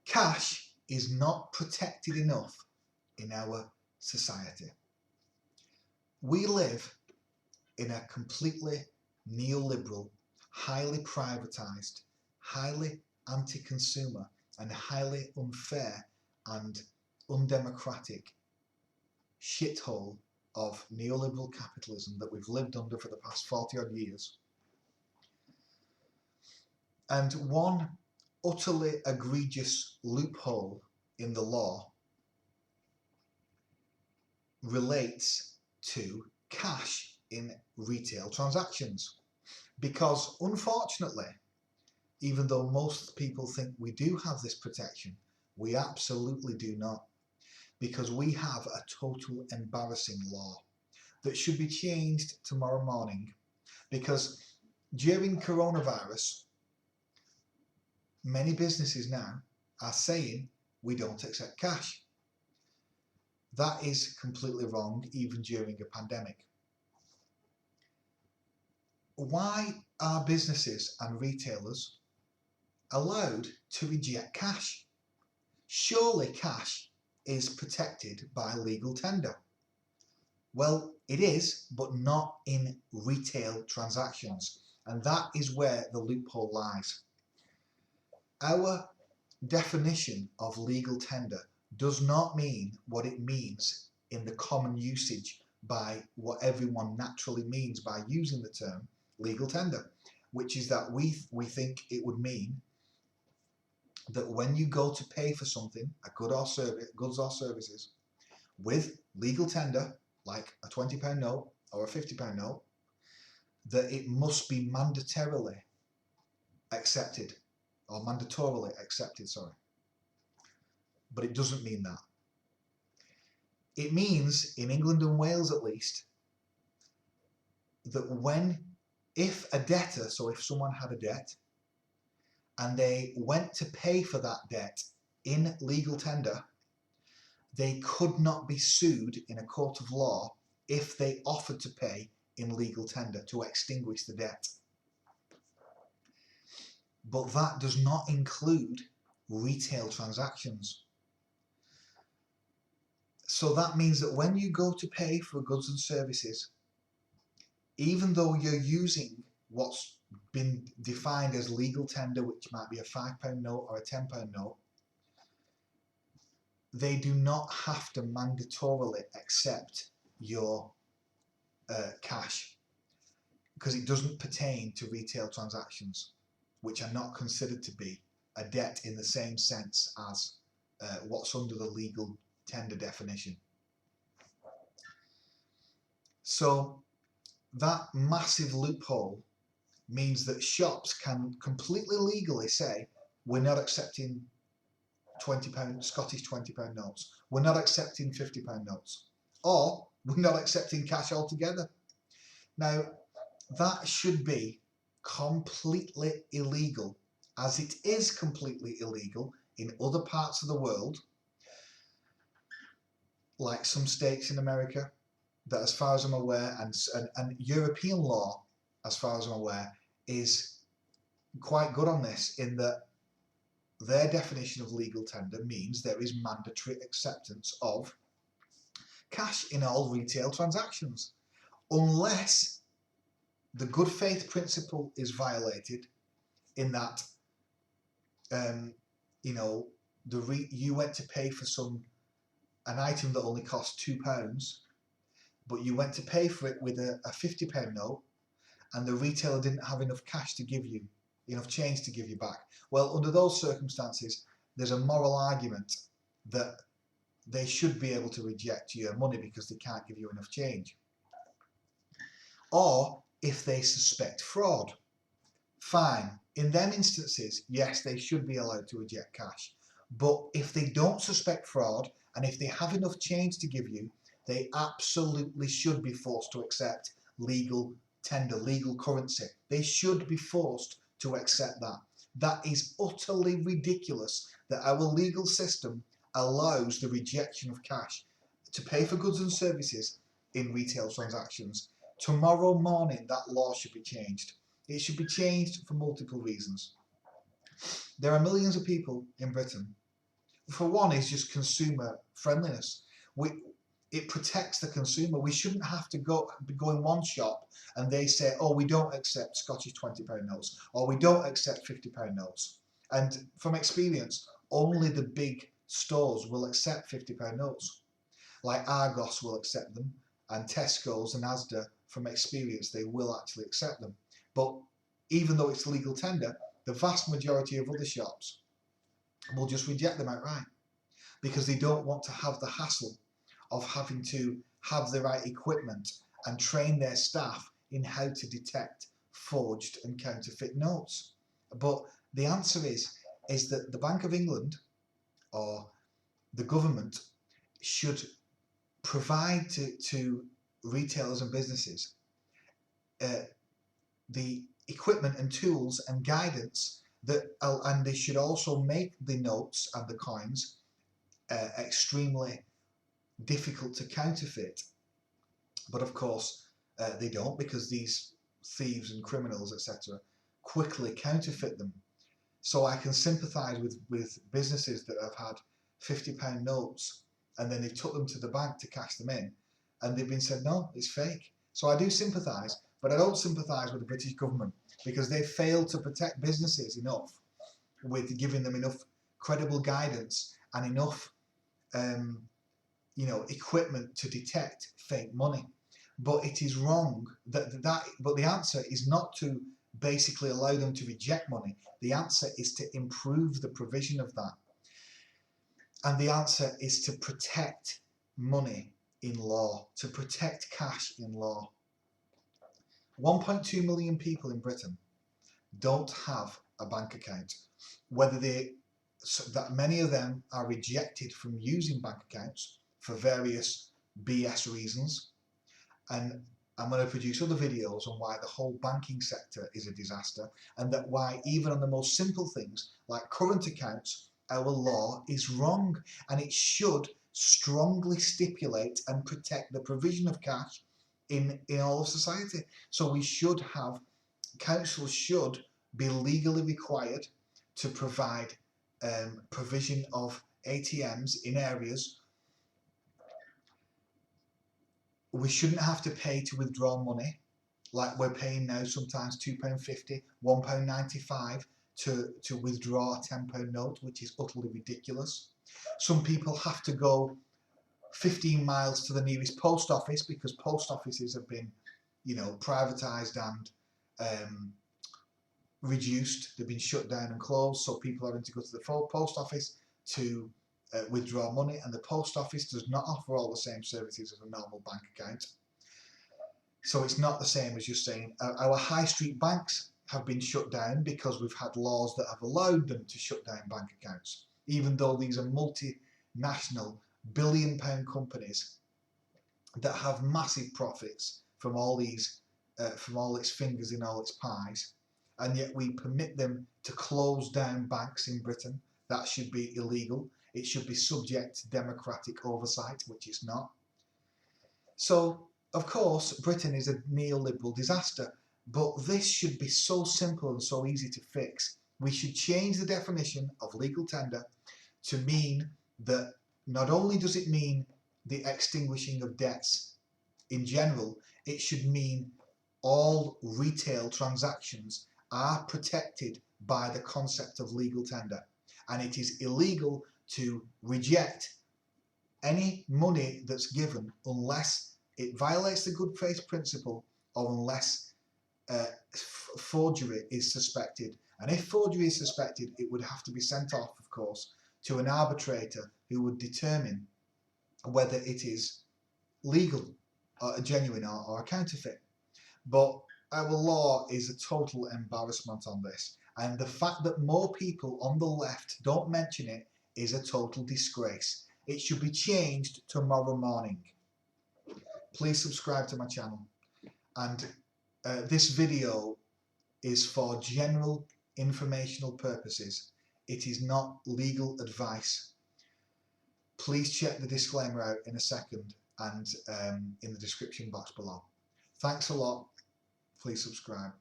Cash is not protected enough in our society. We live in a completely neoliberal, highly privatised, highly anti-consumer and highly unfair and undemocratic shithole of neoliberal capitalism that we've lived under for the past 40 odd years. And one utterly egregious loophole in the law relates to cash in retail transactions. Because unfortunately, even though most people think we do have this protection, we absolutely do not. Because we have a total embarrassing law that should be changed tomorrow morning. Because during coronavirus, many businesses now are saying we don't accept cash. That is completely wrong, even during a pandemic. Why are businesses and retailers allowed to reject cash? Surely cash is protected by legal tender. Well, it is, but not in retail transactions. And that is where the loophole lies. Our definition of legal tender does not mean what it means in the common usage by what everyone naturally means by using the term legal tender, which is that we think it would mean that when you go to pay for something, a good or service, goods or services, with legal tender, like a £20 note or a £50 note, that it must be mandatorily accepted, or mandatorily accepted, sorry. But it doesn't mean that. It means, in England and Wales at least, that if a debtor, so if someone had a debt, and they went to pay for that debt in legal tender, they could not be sued in a court of law if they offered to pay in legal tender to extinguish the debt. But that does not include retail transactions. So that means that when you go to pay for goods and services, even though you're using what's been defined as legal tender, which might be a £5 note or a £10 note, they do not have to mandatorily accept your cash, because it doesn't pertain to retail transactions, which are not considered to be a debt in the same sense as what's under the legal tender definition. So that massive loophole means that shops can completely legally say, we're not accepting £20 Scottish £20 notes, we're not accepting £50 notes, or we're not accepting cash altogether. Now, that should be completely illegal, as it is completely illegal in other parts of the world, like some states in America, that as far as I'm aware, and European law, as far as I'm aware, is quite good on this, in that their definition of legal tender means there is mandatory acceptance of cash in all retail transactions, unless the good faith principle is violated, in that you went to pay for an item that only cost £2, but you went to pay for it with a £50 note, and the retailer didn't have enough cash to give you, enough change to give you back. Well, under those circumstances, there's a moral argument that they should be able to reject your money because they can't give you enough change. Or if they suspect fraud, fine. In them instances, yes, they should be allowed to reject cash. But if they don't suspect fraud, and if they have enough change to give you, they absolutely should be forced to accept legal tender, legal currency. They should be forced to accept that. That is utterly ridiculous that our legal system allows the rejection of cash to pay for goods and services in retail transactions. Tomorrow morning, that law should be changed. It should be changed for multiple reasons. There are millions of people in Britain for one, is just consumer friendliness. It protects the consumer. We shouldn't have to go in one shop and they say, oh, we don't accept Scottish £20 notes, or we don't accept £50 notes. And from experience, only the big stores will accept £50 notes. Like Argos will accept them, and Tesco's and Asda, from experience, they will actually accept them. But even though it's legal tender, the vast majority of other shops will just reject them outright because they don't want to have the hassle of having to have the right equipment and train their staff in how to detect forged and counterfeit notes. But the answer is that the Bank of England or the government should provide to retailers and businesses the equipment and tools and guidance and they should also make the notes and the coins extremely difficult to counterfeit. But of course they don't, because these thieves and criminals, etc., quickly counterfeit them. So I can sympathise with businesses that have had £50 notes and then they took them to the bank to cash them in and they've been said, no, it's fake. So I do sympathise, but I don't sympathise with the British government because they failed to protect businesses enough with giving them enough credible guidance and enough equipment to detect fake money. But it is wrong but the answer is not to basically allow them to reject money. The answer is to improve the provision of that. And the answer is to protect money in law, to protect cash in law. 1.2 million people in Britain don't have a bank account. That many of them are rejected from using bank accounts for various BS reasons. And I'm going to produce other videos on why the whole banking sector is a disaster, and that why even on the most simple things like current accounts, our law is wrong, and it should strongly stipulate and protect the provision of cash in all of society. So councils should be legally required to provide provision of ATMs in areas. We shouldn't have to pay to withdraw money like we're paying now, sometimes £2.50, £1.95 to withdraw a £10 note, which is utterly ridiculous. Some people have to go 15 miles to the nearest post office because post offices have been, privatised and reduced. They've been shut down and closed, so people are having to go to the post office to withdraw money, and the post office does not offer all the same services as a normal bank account. So it's not the same as just saying our high street banks have been shut down because we've had laws that have allowed them to shut down bank accounts, even though these are multinational billion-pound companies that have massive profits from all its fingers in all its pies, and yet we permit them to close down banks in Britain. That should be illegal. It should be subject to democratic oversight, which it's not. So, of course, Britain is a neoliberal disaster, but this should be so simple and so easy to fix. We should change the definition of legal tender to mean that not only does it mean the extinguishing of debts in general, it should mean all retail transactions are protected by the concept of legal tender, and it is illegal to reject any money that's given unless it violates the good faith principle or unless forgery is suspected. And if forgery is suspected, it would have to be sent off, of course, to an arbitrator who would determine whether it is legal, or genuine, or a counterfeit. But our law is a total embarrassment on this, and the fact that more people on the left don't mention it is a total disgrace. It should be changed tomorrow morning. Please subscribe to my channel, and this video is for general informational purposes. It is not legal advice. Please check the disclaimer out in a second and in the description box below. Thanks a lot. Please subscribe.